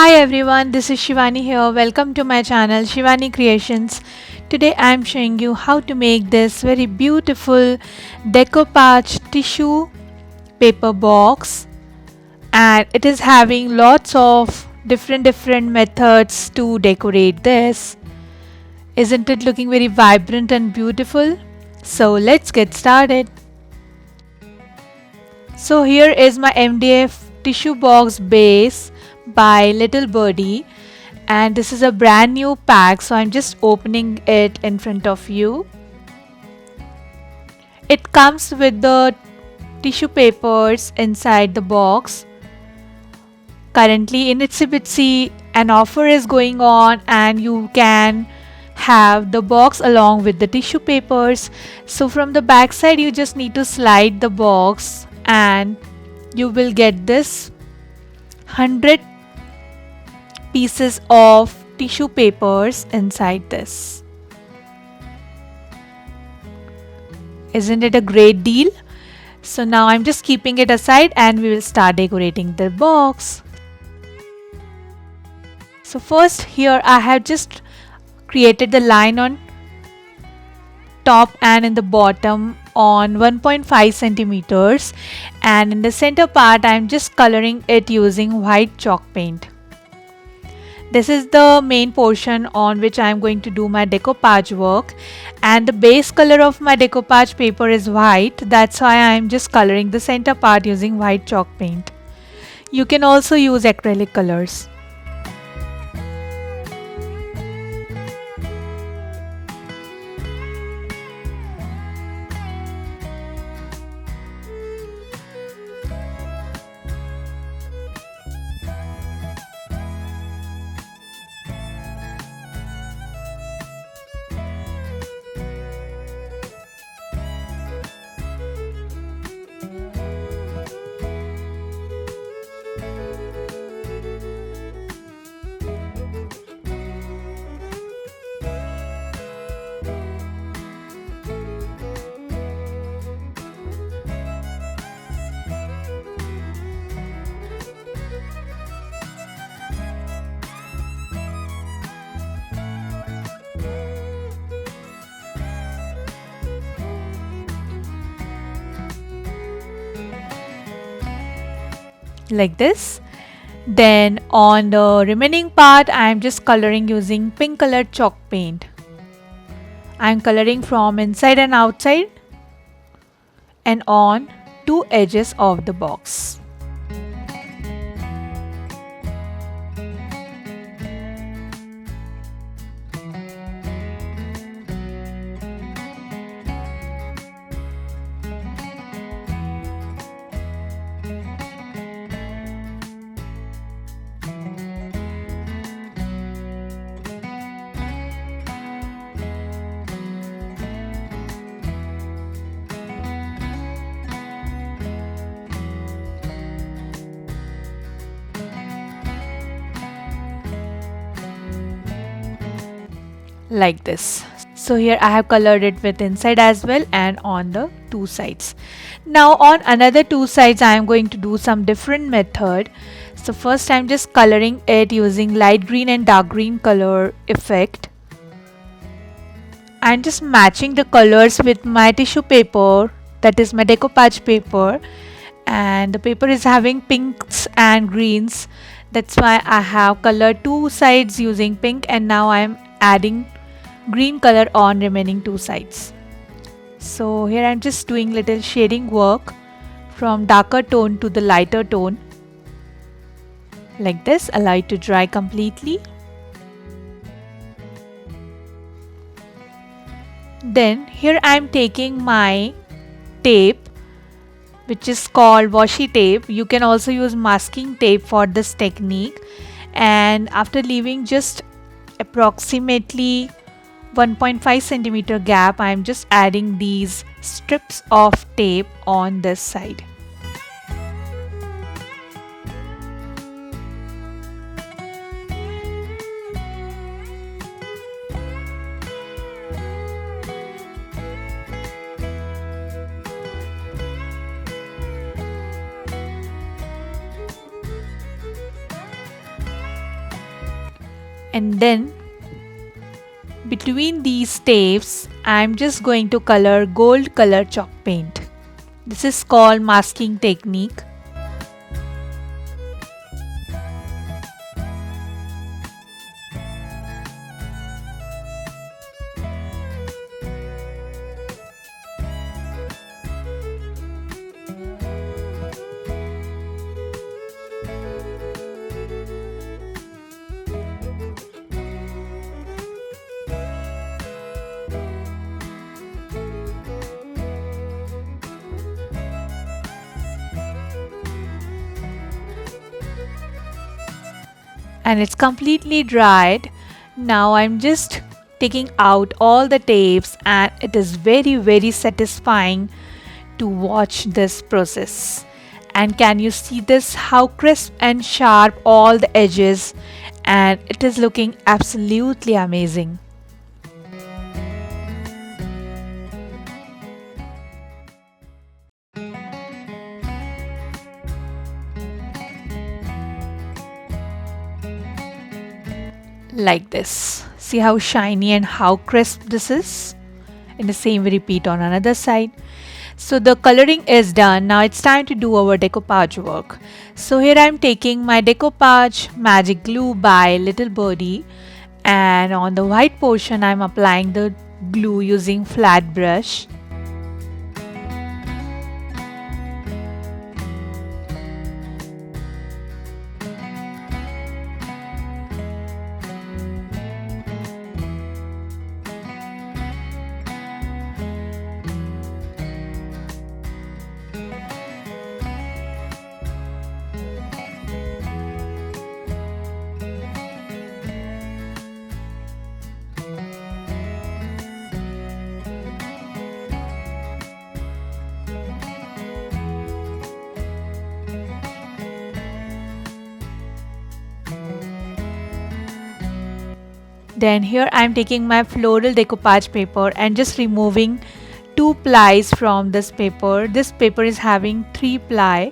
Hi everyone, this is Shivani here. Welcome to my channel Shivani Creations. Today I am showing you how to make this very beautiful decoupage tissue paper box, and it is having lots of different methods to decorate this. Isn't it looking very vibrant and beautiful? So let's get started. So here is my MDF tissue box base by Little Birdie, and this is a brand new pack, so I'm just opening it in front of you. It comes with the tissue papers inside the box. Currently in Itsy Bitsy an offer is going on and you can have the box along with the tissue papers. So from the back side you just need to slide the box and you will get this 100 pieces of tissue papers inside this. Isn't it a great deal? So now I'm just keeping it aside and we will start decorating the box. So first here I have just created the line on top and in the bottom on 1.5 centimeters, and in the center part I am just coloring it using white chalk paint. This is the main portion on which I am going to do my decoupage work, and the base color of my decoupage paper is white. That's why I am just coloring the center part using white chalk paint. You can also use acrylic colors. Like this. Then on the remaining part I am just coloring using pink colored chalk paint. I am coloring from inside and outside and on two edges of the box. Like this. So here I have colored it with inside as well and on the two sides. Now on another two sides I am going to do some different method. So first I am just coloring it using light green and dark green color effect. I am just matching the colors with my tissue paper, that is my decoupage paper, and the paper is having pinks and greens. That's why I have colored two sides using pink, and now I am adding green color on remaining two sides. So here I'm just doing little shading work from darker tone to the lighter tone. Like this, allow it to dry completely. Then here I'm taking my tape, which is called washi tape. You can also use masking tape for this technique, and after leaving just approximately 1.5 centimeter gap, I am just adding these strips of tape on this side. And then between these tapes, I'm just going to color gold color chalk paint. This is called masking technique. And it's completely dried. Now I'm just taking out all the tapes, and it is very satisfying to watch this process. And can you see this, how crisp and sharp all the edges, and it is looking absolutely amazing. Like this. See how shiny and how crisp this is? In the same way, repeat on another side. So the coloring is done. Now it's time to do our decoupage work. So here I'm taking my Decoupage Magic Glue by Little Birdie, and on the white portion I'm applying the glue using flat brush. Then here I am taking my floral decoupage paper and just removing 2 plies from this paper. This paper is having 3 ply,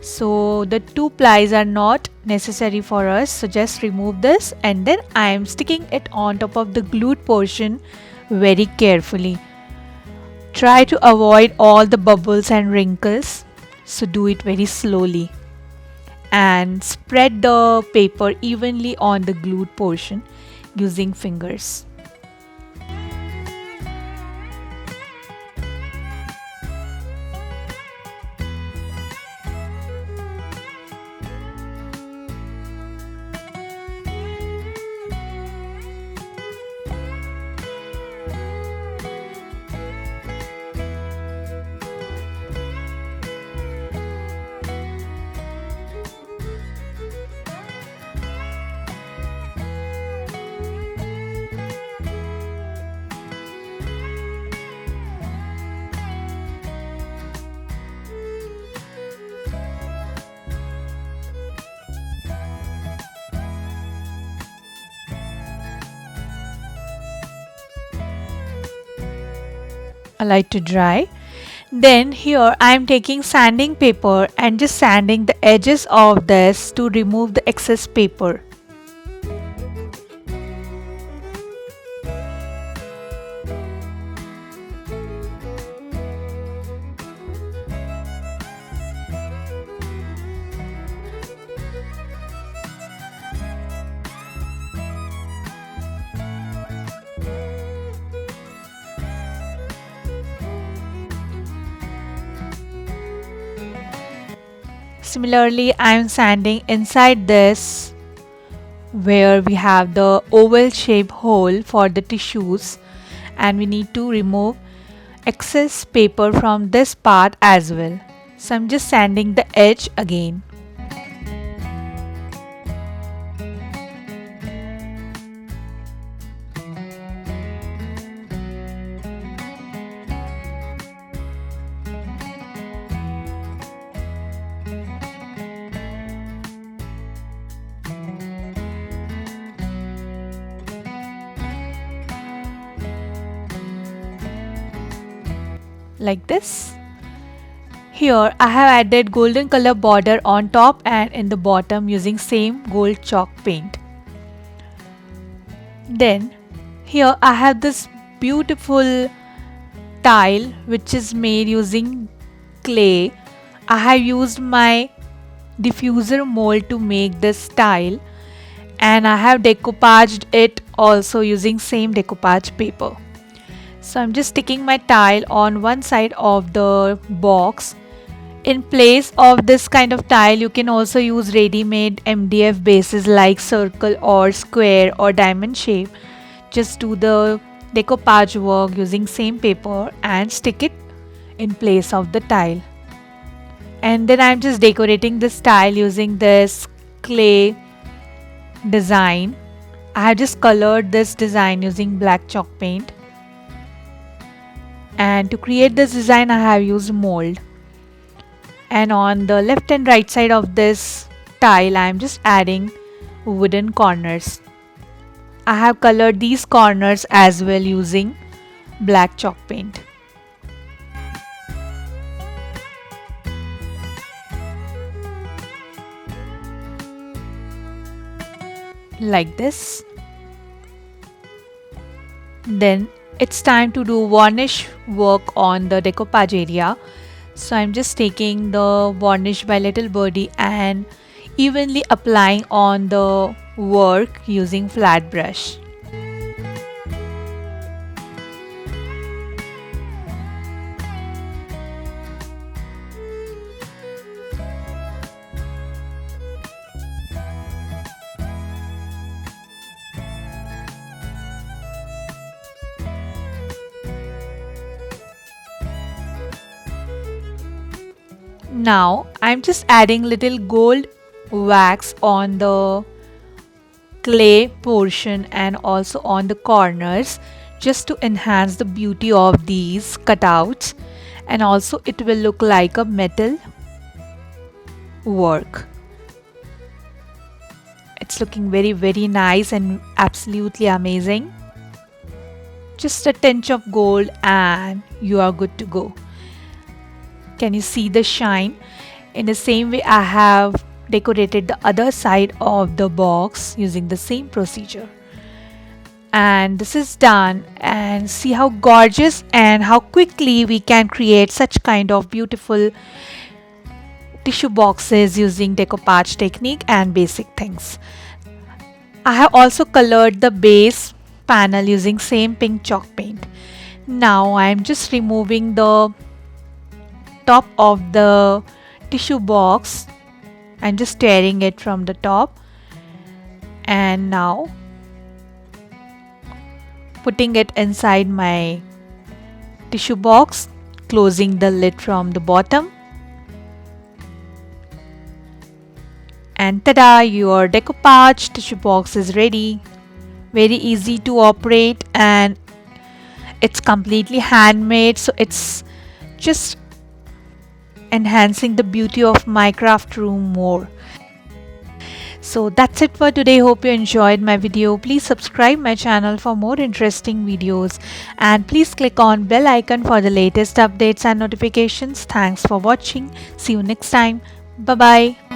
so the 2 plies are not necessary for us, so just remove this, and then I am sticking it on top of the glued portion very carefully. Try to avoid all the bubbles and wrinkles, so do it very slowly, and spread the paper evenly on the glued portion using fingers. Allow it to dry. Then here I am taking sanding paper and just sanding the edges of this to remove the excess paper. Similarly, I am sanding inside this where we have the oval shape hole for the tissues, and we need to remove excess paper from this part as well. So I'm just sanding the edge again. Like this. Here I have added golden color border on top and in the bottom using same gold chalk paint. Then here I have this beautiful tile which is made using clay. I have used my diffuser mold to make this tile, and I have decoupaged it also using same decoupage paper. So I'm just sticking my tile on one side of the box. In place of this kind of tile, you can also use ready-made MDF bases like circle or square or diamond shape. Just do the decoupage work using same paper and stick it in place of the tile. And then I'm just decorating this tile using this clay design. I have just colored this design using black chalk paint. And to create this design, I have used mold. And on the left and right side of this tile, I am just adding wooden corners. I have colored these corners as well using black chalk paint. Like this. Then it's time to do varnish work on the decoupage area. So I'm just taking the varnish by Little Birdie and evenly applying on the work using flat brush. Now I'm just adding little gold wax on the clay portion and also on the corners just to enhance the beauty of these cutouts, and also it will look like a metal work. It's looking very nice and absolutely amazing. Just a tinge of gold and you are good to go. Can you see the shine? In the same way, I have decorated the other side of the box using the same procedure. And this is done, and see how gorgeous and how quickly we can create such kind of beautiful tissue boxes using decoupage technique and basic things. I have also colored the base panel using same pink chalk paint. Now I am just removing the top of the tissue box and just tearing it from the top, and now putting it inside my tissue box, closing the lid from the bottom, and tada, your decoupage tissue box is ready. Very easy to operate and it's completely handmade, so it's just enhancing the beauty of my craft room more. So that's it for today. Hope you enjoyed my video. Please subscribe my channel for more interesting videos, and please click on bell icon for the latest updates and notifications. Thanks for watching. See you next time. Bye bye.